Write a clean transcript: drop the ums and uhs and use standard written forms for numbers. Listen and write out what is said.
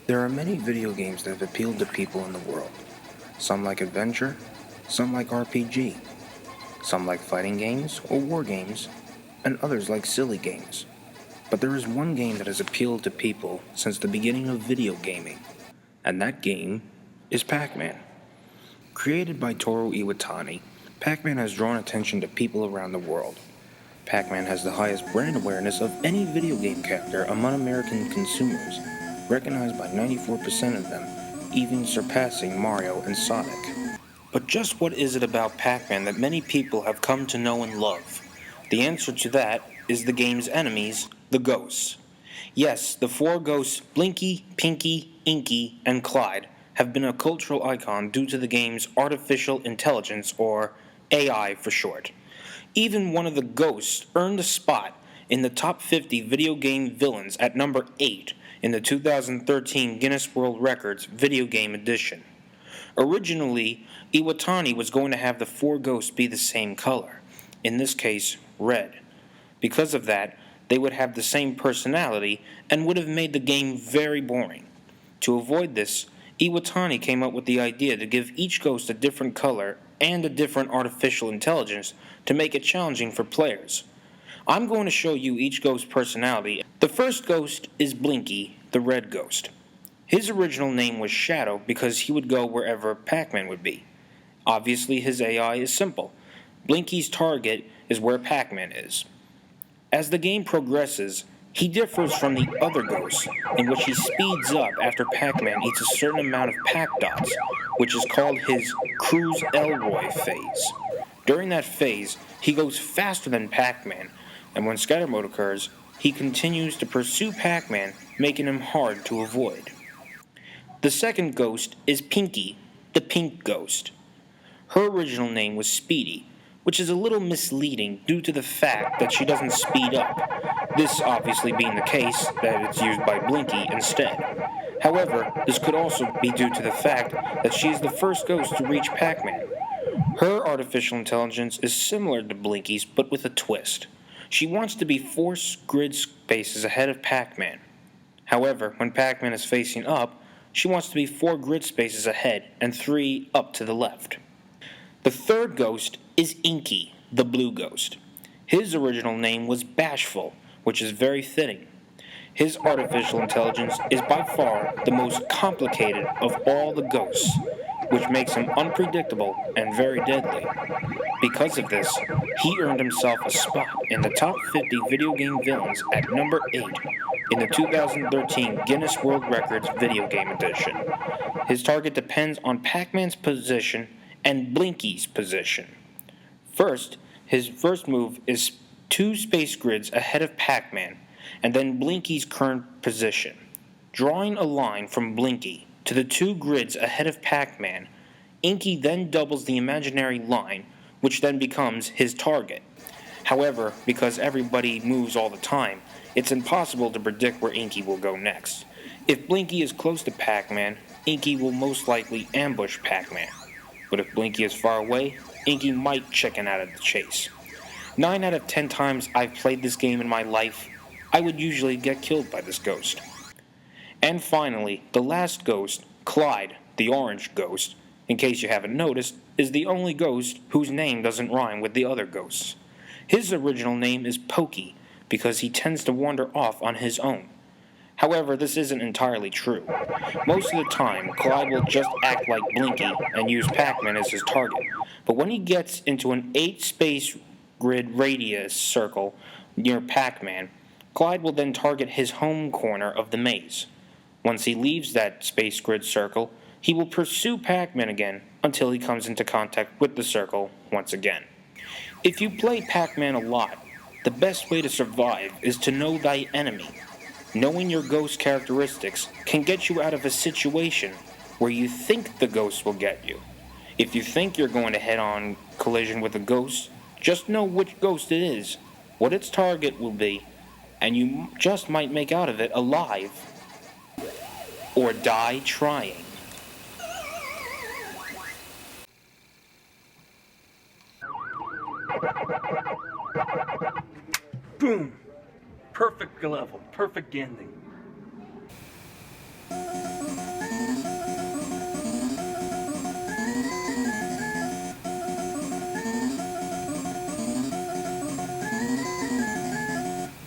There are many video games that have appealed to people in the world. Some like adventure, some like RPG, some like fighting games or war games, and others like silly games. But there is one game that has appealed to people since the beginning of video gaming, and that game is Pac-Man. Created by Toru Iwatani, Pac-Man has drawn attention to people around the world. Pac-Man has the highest brand awareness of any video game character among American consumers, recognized by 94% of them, even surpassing Mario and Sonic. But just what is it about Pac-Man that many people have come to know and love? The answer to that is the game's enemies, the ghosts. Yes, the four ghosts Blinky, Pinky, Inky, and Clyde have been a cultural icon due to the game's artificial intelligence, or AI for short. Even one of the ghosts earned a spot in the top 50 video game villains at number 8 in the 2013 Guinness World Records Video Game Edition. Originally, Iwatani was going to have the four ghosts be the same color, in this case, red. Because of that, they would have the same personality and would have made the game very boring. To avoid this, Iwatani came up with the idea to give each ghost a different color and a different artificial intelligence to make it challenging for players. I'm going to show you each ghost's personality. The first ghost is Blinky, the red ghost. His original name was Shadow because he would go wherever Pac-Man would be. Obviously, his AI is simple. Blinky's target is where Pac-Man is. As the game progresses, he differs from the other ghosts in which he speeds up after Pac-Man eats a certain amount of Pac Dots, which is called his Cruise Elroy phase. During that phase, he goes faster than Pac-Man, and when scatter mode occurs, he continues to pursue Pac-Man, making him hard to avoid. The second ghost is Pinky, the pink ghost. Her original name was Speedy, which is a little misleading due to the fact that she doesn't speed up, this obviously being the case that it's used by Blinky instead. However, this could also be due to the fact that she is the first ghost to reach Pac-Man. Her artificial intelligence is similar to Blinky's, but with a twist. She wants to be 4 grid spaces ahead of Pac-Man. However, when Pac-Man is facing up, she wants to be 4 grid spaces ahead and 3 up to the left. The third ghost is Inky, the blue ghost. His original name was Bashful, which is very fitting. His artificial intelligence is by far the most complicated of all the ghosts, which makes him unpredictable and very deadly. Because of this, he earned himself a spot in the top 50 video game villains at number 8 in the 2013 Guinness World Records Video Game Edition. His target depends on Pac-Man's position and Blinky's position. First, his first move is 2 space grids ahead of Pac-Man, and then Blinky's current position. Drawing a line from Blinky to the 2 grids ahead of Pac-Man, Inky then doubles the imaginary line, which then becomes his target. However, because everybody moves all the time, it's impossible to predict where Inky will go next. If Blinky is close to Pac-Man, Inky will most likely ambush Pac-Man. But if Blinky is far away, Inky might chicken out of the chase. 9 out of 10 times I've played this game in my life, I would usually get killed by this ghost. And finally, the last ghost, Clyde, the orange ghost, in case you haven't noticed, is the only ghost whose name doesn't rhyme with the other ghosts. His original name is Pokey because he tends to wander off on his own. However, this isn't entirely true. Most of the time, Clyde will just act like Blinky and use Pac-Man as his target, but when he gets into an 8-space grid radius circle near Pac-Man, Clyde will then target his home corner of the maze. Once he leaves that space grid circle, he will pursue Pac-Man again until he comes into contact with the circle once again. If you play Pac-Man a lot, the best way to survive is to know thy enemy. Knowing your ghost characteristics can get you out of a situation where you think the ghost will get you. If you think you're going to head-on collision with a ghost, just know which ghost it is, what its target will be, and you just might make out of it alive. Or die trying. Boom! perfect level, perfect ending.